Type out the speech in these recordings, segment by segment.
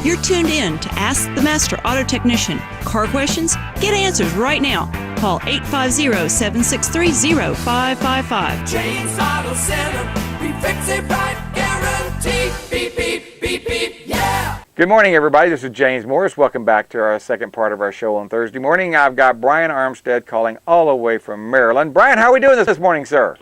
You're tuned in to Ask the Master Auto Technician. Car questions? Get answers right now. Call 850-763-0555. James Auto Center, we fix it right, guaranteed. Beep, beep, beep, beep, yeah. Good morning, everybody. This is James Morris. Welcome back to our second part of our show on Thursday morning. I've got Brian Armstead calling all the way from Maryland. Brian, how are we doing this morning, sir?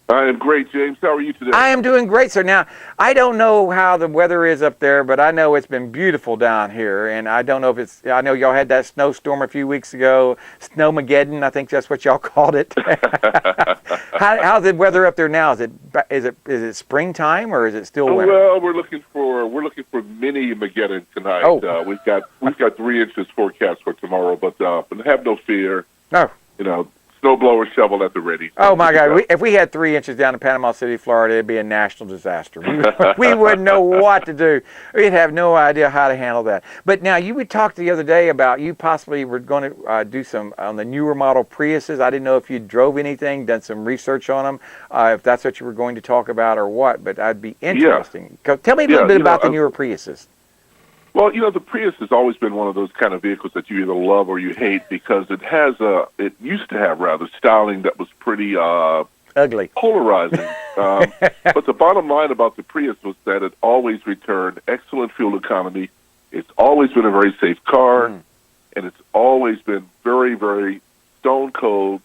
I am great, James. How are you today? I am doing great, sir. Now, I don't know how the weather is up there, but I know it's been beautiful down here. And I don't know if it's, I know y'all had that snowstorm a few weeks ago, Snowmageddon, I think that's what y'all called it. How's the weather up there now? Is it springtime or is it still winter? Well, we're looking for mini Mageddon tonight. Oh. We've got 3 inches forecast for tomorrow, but have no fear. No. You know, snowblower, shovel at the ready. Oh, my God. If we had 3 inches down in Panama City, Florida, it'd be a national disaster. We wouldn't know what to do. We'd have no idea how to handle that. But now, you would talk the other day about you possibly were going to do some on the newer model Priuses. I didn't know if you drove anything, done some research on them, if that's what you were going to talk about or what, but that'd be interesting. Yeah. Tell me a little bit about the newer Priuses. Well, the Prius has always been one of those kind of vehicles that you either love or you hate because it used to have styling that was pretty ugly, polarizing. But the bottom line about the Prius was that it always returned excellent fuel economy. It's always been a very safe car, and it's always been very, very stone cold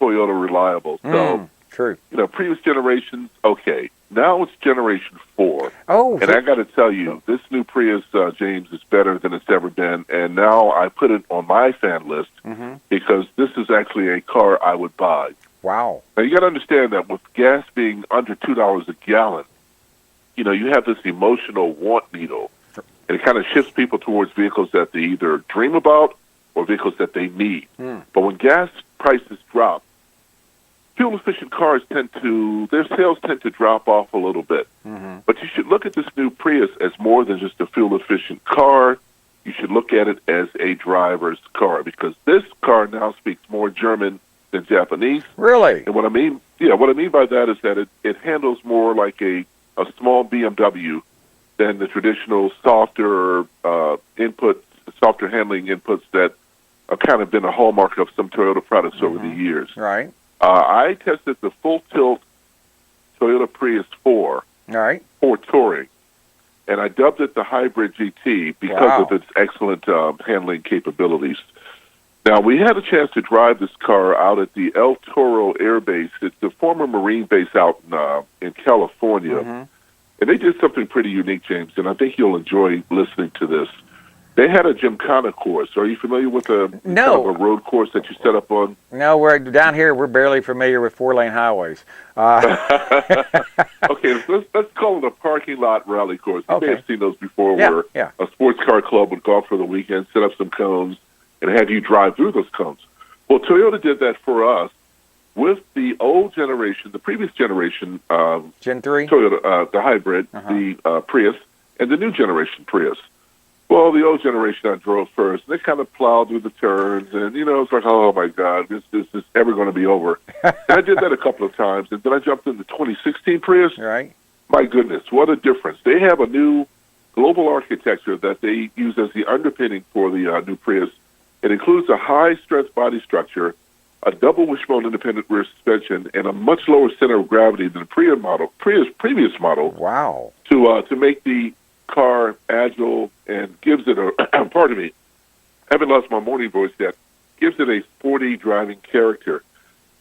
Toyota reliable. So, true. Previous generations, okay. Now it's Generation 4. Oh, and I got to tell you, this new Prius, James, is better than it's ever been. And now I put it on my fan list because this is actually a car I would buy. Wow. Now, you got to understand that with gas being under $2 a gallon, you have this emotional want needle. And it kind of shifts people towards vehicles that they either dream about or vehicles that they need. But when gas prices drop, fuel-efficient cars their sales tend to drop off a little bit. But you should look at this new Prius as more than just a fuel-efficient car. You should look at it as a driver's car because this car now speaks more German than Japanese. Really? And what I mean by that is that it handles more like a small BMW than the traditional softer handling inputs that have kind of been a hallmark of some Toyota products over the years. Right. I tested the full-tilt Toyota Prius 4 for touring, and I dubbed it the Hybrid GT because of its excellent handling capabilities. Now, we had a chance to drive this car out at the El Toro Air Base. It's the former Marine base out in California, and they did something pretty unique, James, and I think you'll enjoy listening to this. They had a Gymkhana course. Are you familiar with a road course that you set up on? No, we're down here. We're barely familiar with 4-lane highways. Okay, let's call it a parking lot rally course. You may have seen those before, where a sports car club would go out for the weekend, set up some cones, and have you drive through those cones. Well, Toyota did that for us with the old generation, the previous generation, Gen 3 Toyota, the hybrid, the Prius, and the new generation Prius. Well, the old generation I drove first, and they kind of plowed through the turns, and, it's like, oh, my God, this is ever going to be over. And I did that a couple of times, and then I jumped in the 2016 Prius. Right. My goodness, what a difference. They have a new global architecture that they use as the underpinning for the new Prius. It includes a high-strength body structure, a double wishbone independent rear suspension, and a much lower center of gravity than the Prius previous model. Wow. To make the car agile and gives it a, pardon me, haven't lost my morning voice yet, gives it a sporty driving character.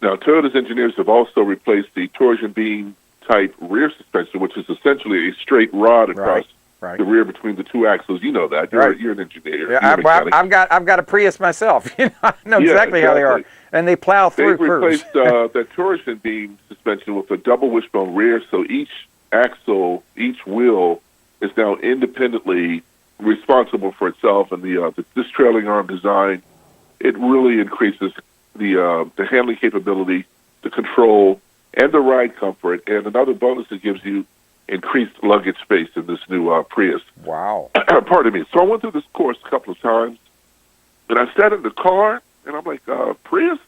Now, Toyota's engineers have also replaced the torsion beam type rear suspension, which is essentially a straight rod across the rear between the two axles. You know that. You're an engineer. Yeah, I've got a Prius myself. I know exactly how they are. And they plow through curves. They've replaced the torsion beam suspension with a double wishbone rear, so each axle, each wheel is now independently responsible for itself, and this trailing arm design, it really increases the handling capability, the control, and the ride comfort. And another bonus, it gives you increased luggage space in this new Prius. Wow. Pardon me. So I went through this course a couple of times, and I sat in the car, and I'm like, Prius?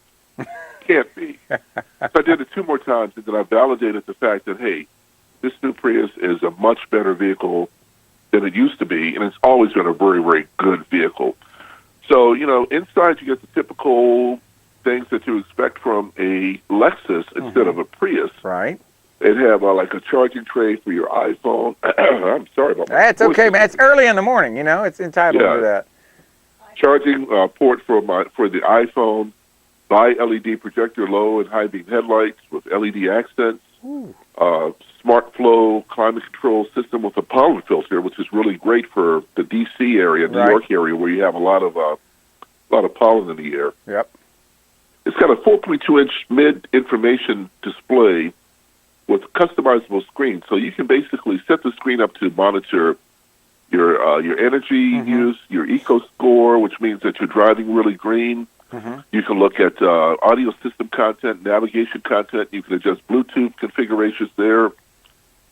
Can't be. So I did it 2 more times, and then I validated the fact that, hey, this new Prius is a much better vehicle than it used to be, and it's always been a very, very good vehicle. So, inside you get the typical things that you expect from a Lexus instead of a Prius. Right. It have like a charging tray for your iPhone. I'm sorry about that. That's okay, man. It's early in the morning, It's entitled to that. Charging port for the iPhone, bi-LED projector low and high beam headlights with LED accents, smart flow climate control system with a pollen filter, which is really great for the D.C. area, New York area, where you have a lot of pollen in the air. Yep. It's got a 4.2-inch mid-information display with customizable screen, so you can basically set the screen up to monitor your energy use, your eco score, which means that you're driving really green. You can look at audio system content, navigation content. You can adjust Bluetooth configurations there.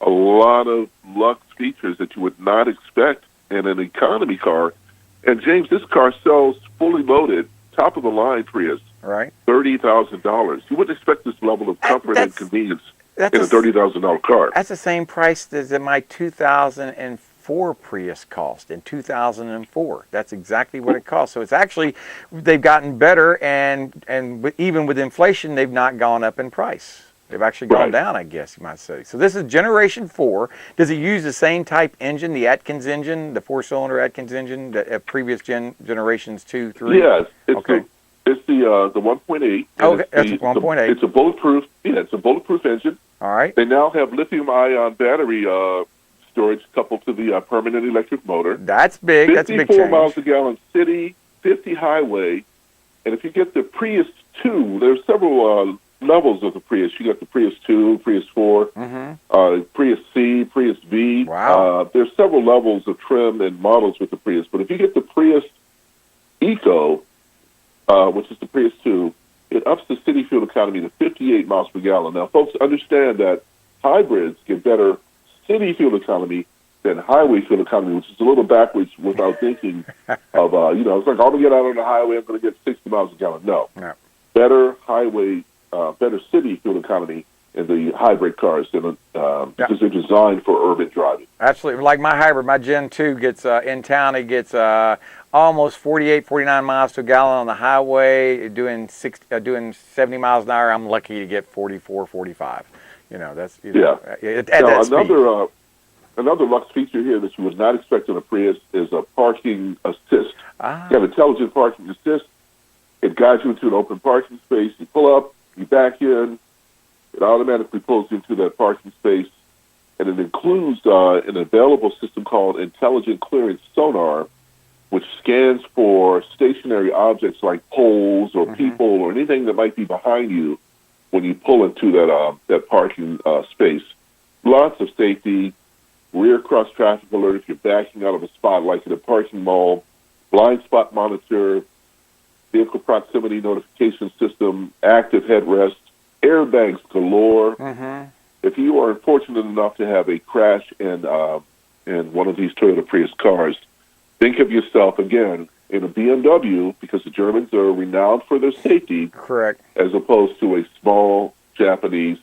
A lot of luxe features that you would not expect in an economy car. And James, this car sells fully loaded, top of the line Prius, right? $30,000. You wouldn't expect this level of comfort and convenience in a $30,000 car. That's the same price as my 2004 Prius cost in 2004. That's exactly what it cost. So it's actually, they've gotten better, and even with inflation, they've not gone up in price. They've actually gone down, I guess you might say. So this is Generation 4. Does it use the same type engine, the Atkins engine, the 4-cylinder Atkins engine, that previous generations 2, 3? Yes. It's the 1.8. Okay, that's 1.8. It's a bulletproof. Yeah, it's a bulletproof engine. All right. They now have lithium-ion battery storage coupled to the permanent electric motor. That's big. That's a big change. 54 miles a gallon city, 50 highway, and if you get the Prius 2, there's several levels of the Prius. You got the Prius 2, Prius 4, Prius C, Prius V. Wow. There's several levels of trim and models with the Prius, but if you get the Prius Eco, which is the Prius 2, it ups the city fuel economy to 58 miles per gallon. Now, folks, understand that hybrids get better city fuel economy than highway fuel economy, which is a little backwards without thinking of, it's like, I'm going to get out on the highway, I'm going to get 60 miles a gallon. No. Better highway, better city fuel economy in the hybrid cars because they're designed for urban driving. Absolutely. Like my hybrid, my Gen 2 gets, in town, it gets almost 48, 49 miles to a gallon on the highway, doing 70 miles an hour. I'm lucky to get 44, 45. That's, another luxe feature here that you would not expect in a Prius is a parking assist. You have intelligent parking assist. It guides you into an open parking space. You pull up, you back in, it automatically pulls you into that parking space, and it includes an available system called Intelligent Clearance Sonar, which scans for stationary objects like poles or people or anything that might be behind you when you pull into that parking space. Lots of safety, rear cross traffic alert if you're backing out of a spot like in a parking mall, blind spot monitor, vehicle proximity notification system, active headrest, airbags galore. If you are fortunate enough to have a crash in one of these Toyota Prius cars, think of yourself, again, in a BMW, because the Germans are renowned for their safety. Correct. As opposed to a small Japanese,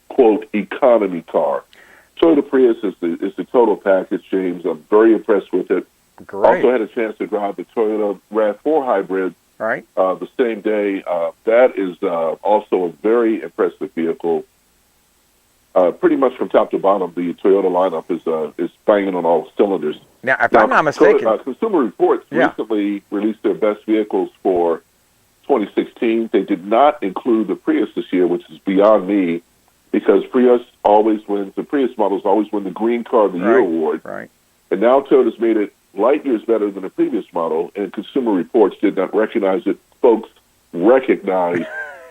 quote, economy car. Toyota Prius is the total package, James. I'm very impressed with it. Great. Also had a chance to drive the Toyota RAV4 hybrid the same day. That is also a very impressive vehicle. Pretty much from top to bottom, the Toyota lineup is banging on all cylinders. Now, if I'm not mistaken, Consumer Reports recently released their best vehicles for 2016. They did not include the Prius this year, which is beyond me, because Prius always wins. The Prius models always win the Green Car of the Year award. Right. And now Toyota's made it light years better than the previous model, and Consumer Reports did not recognize it. Folks, recognize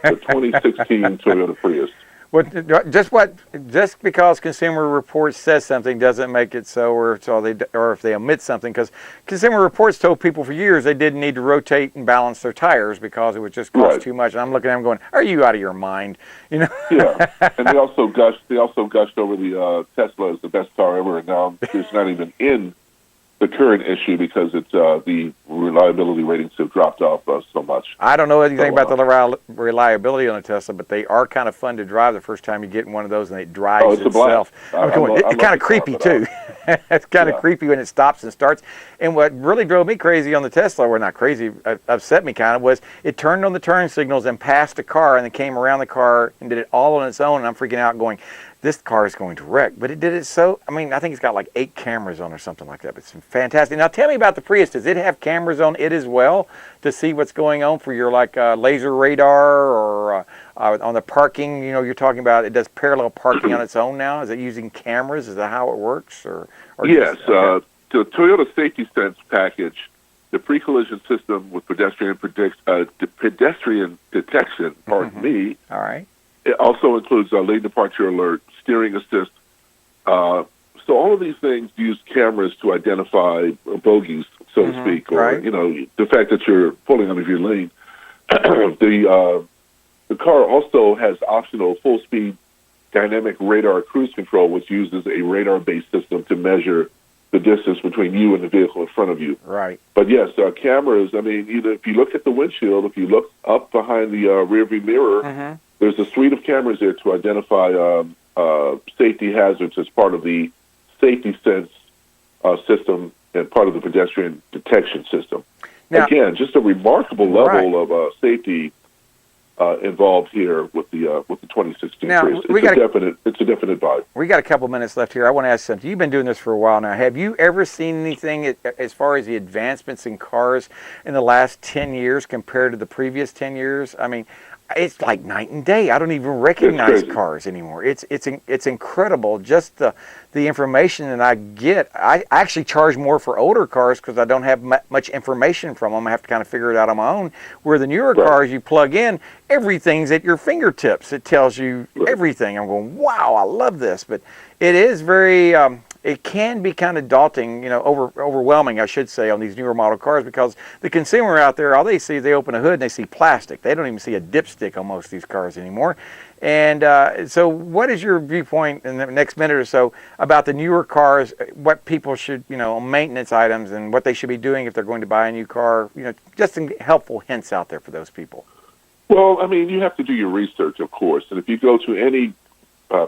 the 2016 Toyota Prius. Well, just because Consumer Reports says something doesn't make it so, or if they omit something. Because Consumer Reports told people for years they didn't need to rotate and balance their tires because it would just cost too much. And I'm looking at them going, "Are you out of your mind?" Yeah, and they also gushed over the Tesla as the best car ever, and now it's not even in the current issue because it's the reliability ratings have dropped off so much. I don't know anything about the reliability on a Tesla, but they are kind of fun to drive the first time you get in one of those, and it drives itself. It's kind of creepy too. It's kind of creepy when it stops and starts. And what really drove me crazy on the Tesla, or not crazy, upset me kind of, was it turned on the turn signals and passed a car, and then came around the car and did it all on its own. And I'm freaking out, going, this car is going to wreck. But it did it so, I mean, I think it's got like 8 cameras on or something like that. But it's fantastic. Now tell me about the Prius. Does it have cameras on it as well to see what's going on for your like laser radar or on the parking? You know, you're talking about it does parallel parking on its own now. Is it using cameras? Is that how it works? Or yes, the Toyota Safety Sense package, the pre-collision system with pedestrian detection, pardon me. All right. It also includes lane departure alert, steering assist. So all of these things use cameras to identify bogeys, so to speak, or you know, the fact that you're pulling out of your lane. The car also has optional full-speed dynamic radar cruise control, which uses a radar-based system to measure the distance between you and the vehicle in front of you. Right. But yes, cameras. I mean, if you look at the windshield, if you look up behind the rearview mirror. There's a suite of cameras there to identify safety hazards as part of the safety sense system and part of the pedestrian detection system. Now, again, just a remarkable level of safety involved here with the 2016 Prius. It's a definite buy. We got a couple minutes left here. I want to ask something. You've been doing this for a while now. Have you ever seen anything as far as the advancements in cars in the last 10 years compared to the previous 10 years? I mean, it's like night and day. I don't even recognize cars anymore. It's incredible, just the information that I get. I actually charge more for older cars because I don't have much information from them. I have to kind of figure it out on my own. Where the newer cars, you plug in, everything's at your fingertips. It tells you everything. I'm going, wow, I love this. But it is very... it can be kind of daunting, you know, overwhelming, I should say, on these newer model cars, because the consumer out there, all they see is they open a hood and they see plastic. They don't even see a dipstick on most of these cars anymore. And so what is your viewpoint in the next minute or so about the newer cars, what people should, you know, maintenance items and what they should be doing if they're going to buy a new car, you know, just some helpful hints out there for those people? Well, I mean, you have to do your research, of course. And if you go to any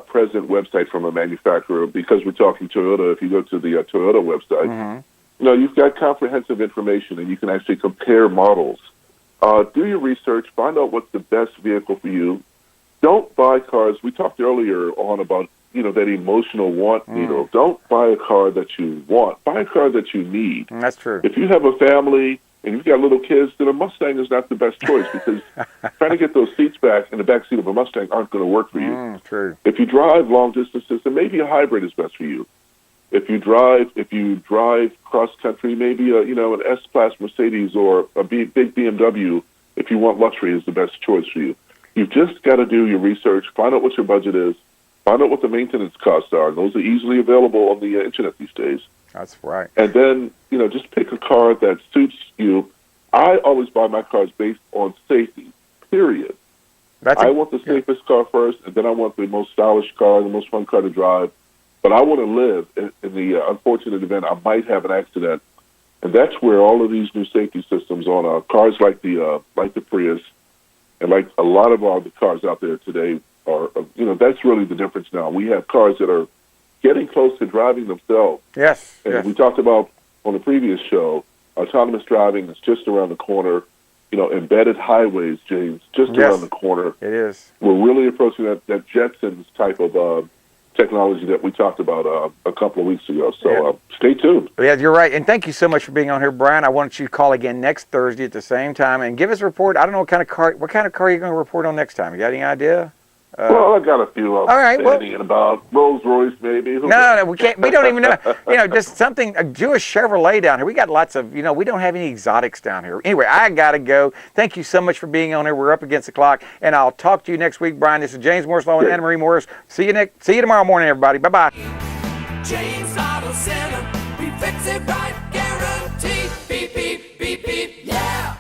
present website from a manufacturer, because we're talking Toyota, if you go to the Toyota website, you know, you've got comprehensive information and you can actually compare models. Do your research, find out what's the best vehicle for you. Don't buy cars. We talked earlier on about, you know, that emotional want needle. Don't buy a car that you want. Buy a car that you need. That's true. If you have a family and you've got little kids, then a Mustang is not the best choice because trying to get those seats back in the back seat of a Mustang aren't going to work for you. True. If you drive long distances, then maybe a hybrid is best for you. If you drive cross country, maybe an S-Class Mercedes or a big BMW, if you want luxury, is the best choice for you. You've just got to do your research, find out what your budget is, find out what the maintenance costs are. Those are easily available on the internet these days. That's right. And then, you know, just pick a car that suits you. I always buy my cars based on safety, period. I want the safest car first, and then I want the most stylish car, the most fun car to drive. But I want to live in the unfortunate event I might have an accident. And that's where all of these new safety systems on cars like the Prius and like a lot of the cars out there today are, you know, that's really the difference now. We have cars that are getting close to driving themselves. Yes. And we talked about on the previous show, autonomous driving is just around the corner. You know, embedded highways, James, just around the corner. It is. We're really approaching that Jetsons type of technology that we talked about a couple of weeks ago. So stay tuned. Yeah, you're right. And thank you so much for being on here, Brian. I want you to call again next Thursday at the same time and give us a report. I don't know what kind of car are you going to report on next time? You got any idea? Well, I got a few outstanding about Rolls Royce, maybe. No, we can't. We don't even know. You know, just something, a Jewish Chevrolet down here. We got lots of, you know, we don't have any exotics down here. Anyway, I got to go. Thank you so much for being on here. We're up against the clock, and I'll talk to you next week, Brian. This is James Morris along with Anna Marie Morris. See you tomorrow morning, everybody. Bye-bye. James Auto Center, we fix it right, guaranteed. Beep, beep, beep, beep, yeah.